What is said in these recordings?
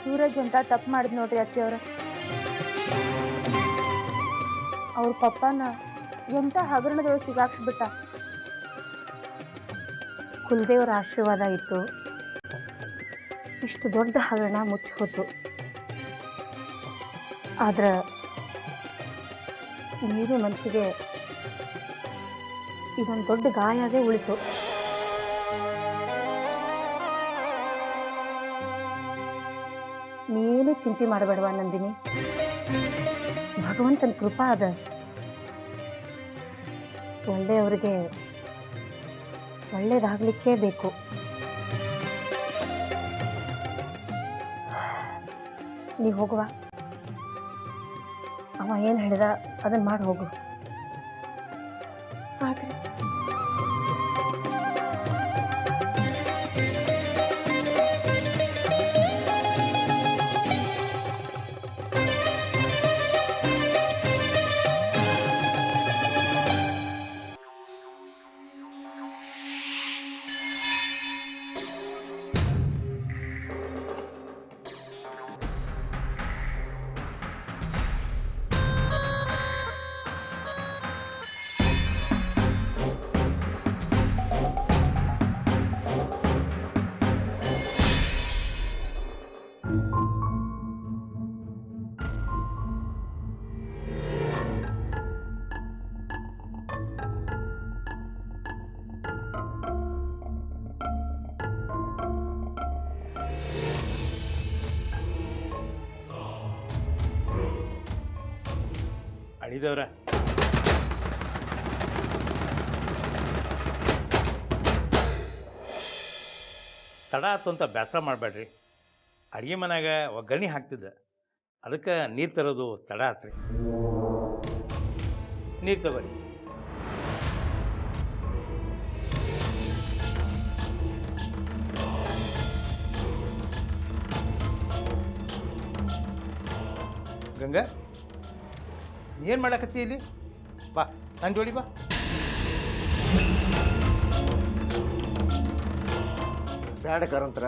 ಸೂರಜ್ ಅಂತ ತಪ್ಪು ಮಾಡಿದ್ ನೋಡ್ರಿ ಅತ್ತೆಯವ್ರ. ಅವ್ರ ಪಪ್ಪನ ಎಂತ ಹಗರಣದೊಳಗೆ ಸಿಗಾಕ್ಸ್ಬಿಟ್ಟ. ಕುಲದೇವರ ಆಶೀರ್ವಾದ ಇತ್ತು, ಇಷ್ಟು ದೊಡ್ಡ ಹಗರಣ ಮುಚ್ಚಿ ಹೋತು. ಆದ್ರೆ ನೀರು ಮನಸ್ಸಿಗೆ ಇದೊಂದು ದೊಡ್ಡ ಗಾಯಾಗೇ ಉಳಿತು. ನೀನು ಚಿಂತೆ ಮಾಡಬೇಡವಾ ನಂದಿನಿ, ಭಗವಂತನ ಕೃಪಾ ಅದ. ಒಳ್ಳೆಯವರಿಗೆ ಒಳ್ಳೇದಾಗಲಿಕ್ಕೇ ಬೇಕು. ನೀ ಹೋಗುವ, ಅವ ಏನು ಹೇಳಿದ ಅದನ್ನು ಮಾಡಿ ಹೋಗು. ಆದ್ರೆ ಅಳಿದವ್ರ ತಡ ಆತು ಅಂತ ಬೇಸರ ಮಾಡಬೇಡ್ರಿ. ಅಡುಗೆ ಮನ್ಯಾಗ ಒಗ್ಗರಣೆ ಹಾಕ್ತಿದ್ದೆ, ಅದಕ್ಕೆ ನೀರು ತರೋದು ತಡ ಆತ್ರಿ. ನೀರು ತಗೋರಿ. ಗಂಗಾ, ಏನು ಮಾಡಕತ್ತಿ ಇಲ್ಲಿ? ಬಾ ನನ್ನ ಜೋಡಿ ಬಾ. ಬ್ಯಾಡ ಕಾರಂತರ,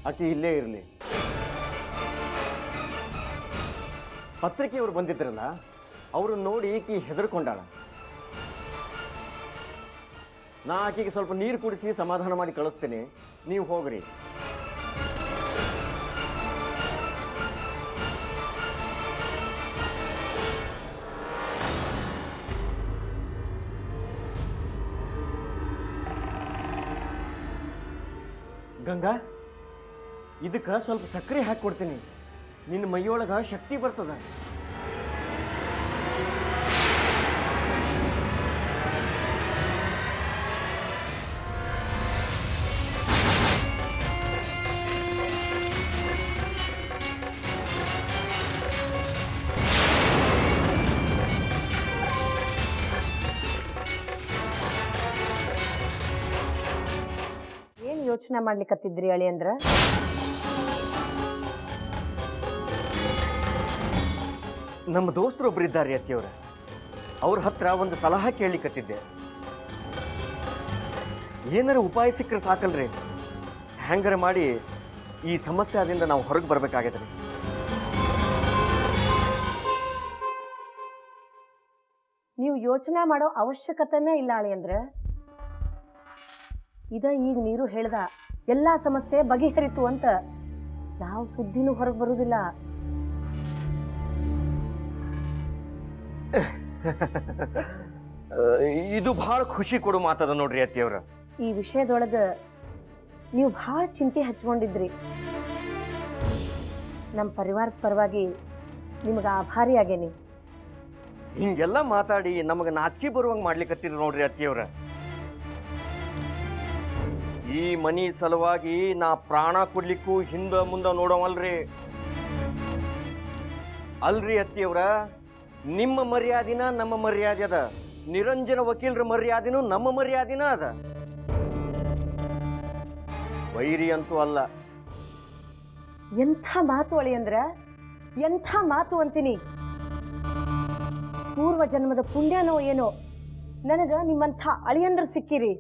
ಆಕೆ ಇಲ್ಲೇ ಇರಲಿ. ಪತ್ರಿಕೆಯವರು ಬಂದಿದ್ರಲ್ಲ, ಅವರು ನೋಡಿ ಈಕಿ ಹೆದರ್ಕೊಂಡಾಳ. ನಾ ಆಕೆಗೆ ಸ್ವಲ್ಪ ನೀರು ಕುಡಿಸಿ ಸಮಾಧಾನ ಮಾಡಿ ಕಳಿಸ್ತೇನೆ, ನೀವು ಹೋಗ್ರಿ. ಗಂಗಾ, ಇದಕ್ಕೆ ಸ್ವಲ್ಪ ಸಕ್ಕರೆ ಹಾಕಿಕೊಡ್ತೀನಿ, ನಿನ್ನ ಮೈಯೊಳಗ ಶಕ್ತಿ ಬರ್ತದ. ಯೋಚನೆ ಮಾಡ್ಲಿಕ್ಕತ್ತಿದ್ರಿ ಅಳಿ ಅಂದ್ರ? ನಮ್ಮ ದೋಸ್ತರೊಬ್ರು ಇದ್ದಾರೆ ಅತ್ತಿಯವ್ರ, ಅವ್ರ ಹತ್ರ ಒಂದು ಸಲಹಾ ಕೇಳಲಿಕ್ಕತ್ತಿದ್ದೆ. ಏನಾರ ಉಪಾಯ ಸಿಕ್ಕರೆ ಸಾಕಲ್ರಿ, ಹ್ಯಾಂಗಾರ ಮಾಡಿ ಈ ಸಮಸ್ಯೆ ಆದಿಂದ ನಾವು ಹೊರಗೆ ಬರ್ಬೇಕಾಗ್ಯದ್ರಿ. ನೀವು ಯೋಚನೆ ಮಾಡೋ ಅವಶ್ಯಕತೆನೇ ಇಲ್ಲ ಅಳಿ ಅಂದ್ರ. ಇದ ಈಗ ನೀರು ಹೇಳ್ದ ಎಲ್ಲಾ ಸಮಸ್ಯೆ ಬಗೆಹರಿತು ಅಂತ ಯಾವ ಸುದ್ದಿನೂ ಹೊರಗೆ ಬರುವುದಿಲ್ಲ. ಇದು ಬಹಳ ಖುಷಿ ಕೊಡು ಮಾತದ ನೋಡ್ರಿ ಅತ್ತಿಯವ್ರ. ಈ ವಿಷಯದೊಳಗ ನೀವು ಬಹಳ ಚಿಂತೆ ಹಚ್ಕೊಂಡಿದ್ರಿ. ನಮ್ಮ ಪರಿವಾರದ ಪರವಾಗಿ ನಿಮಗೆ ಆಭಾರಿ ಆಗೇನಿ. ಹಿಂಗೆಲ್ಲ ಮಾತಾಡಿ ನಮಗೆ ನಾಚಿಕೆ ಬರುವಂಗೆ ಮಾಡ್ಲಿಕ್ಕತ್ತೀರಿ ನೋಡ್ರಿ ಅತ್ತಿಯವ್ರ. ಈ ಮನಿ ಸಲುವಾಗಿ ನಾ ಪ್ರಾಣ ಕೊಡ್ಲಿಕ್ಕೂ ಹಿಂದ ಮುಂದ ನೋಡವಲ್ರಿ. ಅಲ್ರಿ ಅತ್ತಿಯವ್ರ, ನಿಮ್ಮ ಮರ್ಯಾದಿನ ನಮ್ಮ ಮರ್ಯಾದೆ ಅದ, ನಿರಂಜನ ವಕೀಲರ ಮರ್ಯಾದಿನೂ ನಮ್ಮ ಮರ್ಯಾದಿನ ಅದ. ವೈರಿ ಅಂತೂ ಅಲ್ಲ. ಎಂಥ ಮಾತು ಅಳಿ ಅಂದ್ರ, ಎಂಥ ಮಾತು ಅಂತೀನಿ. ಪೂರ್ವ ಜನ್ಮದ ಪುಣ್ಯನೋ ಏನೋ ನನಗ ನಿಮ್ಮಂಥ ಅಳಿಯಂದ್ರ ಸಿಕ್ಕಿರಿ.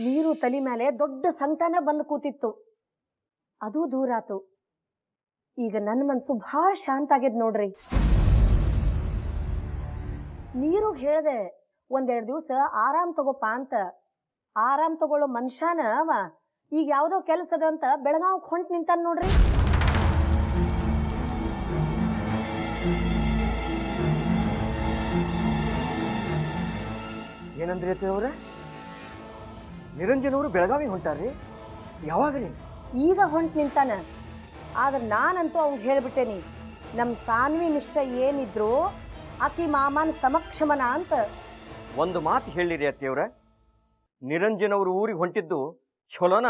ನೀರು ತಲೆ ಮೇಲೆ ದೊಡ್ಡ ಸಂಕಟನ ಬಂದು ಕೂತಿತ್ತು. ಅದು ದೂರಾತು. ಈಗ ನನ್ನ ಮನಸ್ಸು ಭಾಳ ಶಾಂತ ಆಗ್ಯದ ನೋಡ್ರಿ. ನೀರು ಹೇಳ್ದೆ ಒಂದೆರಡು ದಿವಸ ಆರಾಮ್ ತಗೋಪ ಅಂತ. ಆರಾಮ್ ತಗೊಳ್ಳೋ ಮನುಷ್ಯನ ಅವ ಈಗ ಯಾವ್ದೋ ಕೆಲಸದ ಅಂತ ಬೆಳಗಾವ್ ಹೊಂಟ್ ನಿಂತಾನ ನೋಡ್ರಿ. ಏನಂದ್ರಿ ಅತ್ತೆಯವ್ರ? ನಿರಂಜನ್ ಅವರು ಬೆಳಗಾವಿ ಹೊಂಟಾರ್ರಿ? ಯಾವಾಗ್ರಿ? ಈಗ ಹೊಂಟ್ ನಿಂತಾನ. ಆದ್ರೆ ನಾನಂತೂ ಅವ್ನಿಗೆ ಹೇಳ್ಬಿಟ್ಟೇನಿ, ನಮ್ಮ ಸಾನ್ವಿ ನಿಶ್ಚಯ ಏನಿದ್ರು ಆಕಿ ಮಾಮನ್ ಸಮಕ್ಷಮನ ಅಂತ. ಒಂದು ಮಾತು ಹೇಳಿರಿ ಅತ್ತೆಯವ್ರ, ನಿರಂಜನ್ ಅವರು ಊರಿಗೆ ಹೊಂಟಿದ್ದು ಚಲೋನ.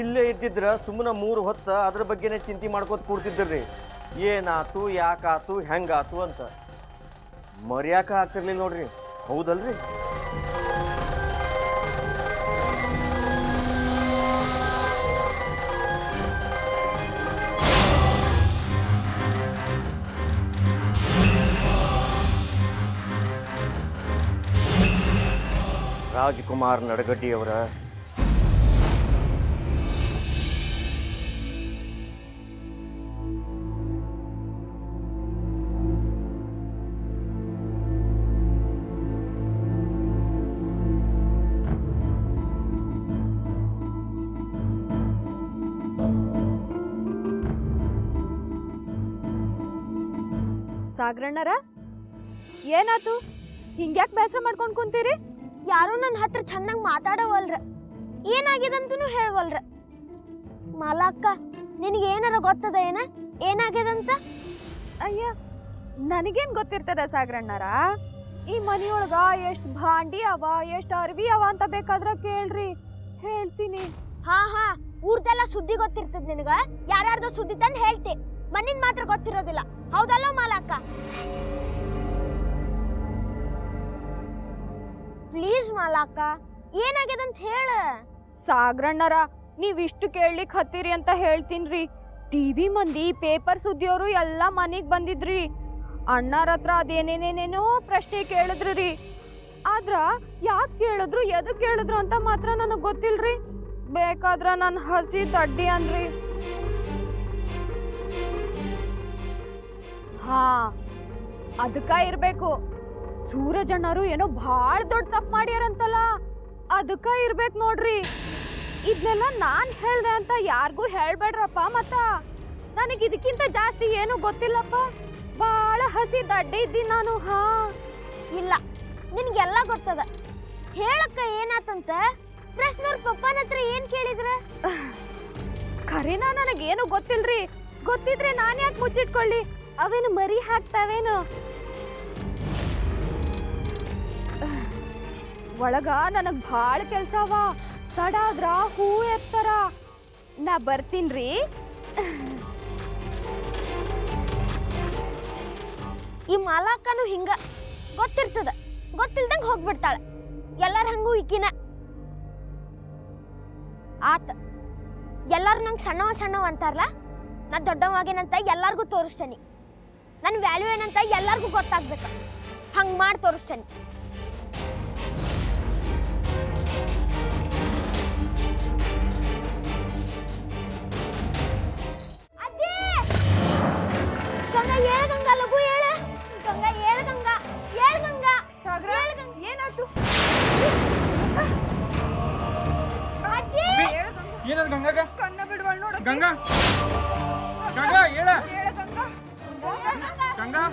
ಇಲ್ಲೇ ಇದ್ದಿದ್ರ ಸುಮ್ಮನೆ 3 ಹೊತ್ತು ಅದ್ರ ಬಗ್ಗೆನೇ ಚಿಂತೆ ಮಾಡ್ಕೋತ ಕೂಡ್ತಿದ್ರಿ. ಏನಾತು, ಯಾಕಾತು, ಹೆಂಗಾತು ಅಂತ ಮರ್ಯಾಕ ಆಗ್ತಿರ್ಲಿಲ್ಲ ನೋಡ್ರಿ. ಹೌದಲ್ರಿ? ರಾಜ್ಕುಮಾರ್ ನಡಗಡ್ಡಿಯವರ ಸಾಗರಣ್ಣರ ಏನಾತು? ಹಿಂಗ್ಯಾಕ್ ಬೇಸರ ಮಾಡ್ಕೊಂಡ್ ಕುಂತೀರಿ? ಯಾರು ನನ್ನ ಹತ್ರ ಚಂದಂಗ್ ಮಾತಾಡವಲ್ರ, ಏನಾಗ್ಯದಂತೂ ಹೇಳವಲ್ರ. ಮಾಲಕ್ಕ, ನಿನಗೆ ಏನಾರ ಗೊತ್ತದ ಏನಾಗ್ಯದಂತ? ಅಯ್ಯ, ನನಗೇನ್ ಗೊತ್ತಿರ್ತದ ಸಾಗರಣ್ಣರ? ಈ ಮನಿಯೊಳಗ ಎಷ್ಟ್ ಭಾಂಡಿ ಅವ, ಎಷ್ಟ್ ಅರ್ವಿ ಅವ ಅಂತ ಬೇಕಾದ್ರ ಕೇಳ್ರಿ, ಹೇಳ್ತೀನಿ. ಹಾ ಊರ್ದೆಲ್ಲ ಸುದ್ದಿ ಗೊತ್ತಿರ್ತದ ನಿನಗ. ಯಾರ್ಯಾರ್ದೋ ಸುದ್ದಿ ತಂದು ಹೇಳ್ತಿ, ಮನಿನ್ ಮಾತ್ರ ಗೊತ್ತಿರೋದಿಲ್ಲ. ಹೌದಲ್ಲ ಮಾಲಕ್ಕ? ಪ್ಲೀಸ್ ಮಾಲಕ್ಕ, ಏನಾಗ್ಯದಂತ ಹೇಳ. ಸಾಗರಣ್ಣರ, ನೀವ್ ಇಷ್ಟು ಕೇಳ್ಲಿಕ್ ಹತ್ತೀರಿ ಅಂತ ಹೇಳ್ತೀನ್ರಿ. ಟಿವಿ ಮಂದಿ, ಪೇಪರ್ ಸುದ್ದಿಯವರು ಎಲ್ಲಾ ಮನಿಗ್ ಬಂದಿದ್ರಿ. ಅಣ್ಣರ ಹತ್ರ ಅದೇನೇನೇನೇನೋ ಪ್ರಶ್ನೆ ಕೇಳಿದ್ರಿ. ಆದ್ರ ಯಾಕೆ ಕೇಳಿದ್ರು, ಎದಕ್ ಕೇಳಿದ್ರು ಅಂತ ಮಾತ್ರ ನನಗ್ ಗೊತ್ತಿಲ್ರಿ. ಬೇಕಾದ್ರ ನನ್ ಹಸಿ ತಡ್ಡಿ ಅನ್ರಿ. ಹಾ, ಅದಕ್ಕ ಇರ್ಬೇಕು. ಸೂರಜಣ್ಣರು ಏನೋ ಭಾಳ ದೊಡ್ಡ ತಪ್ಪು ಮಾಡ್ಯಾರಂತಲ್ಲ, ಅದಕ್ಕ ಇರ್ಬೇಕು ನೋಡ್ರಿ. ಇದನ್ನೆಲ್ಲ ನಾನ್ ಹೇಳ್ದೆ ಅಂತ ಯಾರಿಗೂ ಹೇಳ್ಬೇಡ್ರಪ್ಪ. ಮತ್ತ ನನಗೆ ಇದಕ್ಕಿಂತ ಜಾಸ್ತಿ ಏನು ಗೊತ್ತಿಲ್ಲಪ್ಪ. ಭಾಳ ಹಸಿ ದಡ್ಡೆ ಇದ್ದೀನಿ ನಾನು. ಹಾ ಇಲ್ಲ, ನಿನ್ಗೆಲ್ಲ ಗೊತ್ತದ. ಹೇಳಕ್ಕ ಏನಾತಂತ? ಪ್ರಶ್ನವ್ರ ಪಪ್ಪನ ಹತ್ರ ಏನ್ ಕೇಳಿದ್ರ? ಖರೇನಾ? ನನಗೇನು ಗೊತ್ತಿಲ್ರಿ. ಗೊತ್ತಿದ್ರೆ ನಾನು ಯಾಕೆ ಮುಚ್ಚಿಟ್ಕೊಳ್ಳಿ? ಅವೇನು ಮರಿ ಹಾಕ್ತಾವೇನು? ಒಳಗ ನನಗ್ ಭಾಳ ಕೆಲ್ಸ ಅವ. ತಡ ಆದ್ರ ಹೂ ಎತ್ತರ. ನಾ ಬರ್ತೀನ್ರಿ. ಈ ಮಾಲಕ್ಕನು ಹಿಂಗ ಗೊತ್ತಿರ್ತದ, ಗೊತ್ತಿಲ್ದಂಗ ಹೋಗ್ಬಿಡ್ತಾಳ. ಎಲ್ಲಾರ ಹಂಗೂ ಇಕ್ಕಿನ ಆತ. ಎಲ್ಲಾರು ನಂಗೆ ಸಣ್ಣವ ಅಂತಾರಲ್ಲ, ನಾ ದೊಡ್ಡವಾಗೇನಂತ ಎಲ್ಲಾರ್ಗೂ ತೋರಿಸ್ತೇನೆ. ನನ್ನ ವ್ಯಾಲ್ಯೂ ಏನಂತ ಎಲ್ಲಾರ್ಗೂ ಗೊತ್ತಾಗ್ಬೇಕು. ಹಂಗೆ ಮಾಡಿ ತೋರಿಸ್ತೇನೆ. ಗಂಗಾ ಏಳ, ಗಂಗಾ ಲಘು ಏಳ. ಗಂಗಾ ಏಳ, ಗಂಗಾ ಏಳ, ಗಂಗಾ. ಸಾಗರ, ಏನಾಯ್ತು? ಅಜ್ಜಿ, ಏನದು ಗಂಗಾಗ? ಕಣ್ಣ ಬಿಡುವಳು ನೋಡು. ಗಂಗಾ, ಗಂಗಾ ಹೇಳ. ಗಂಗಾ, ಗಂಗಾ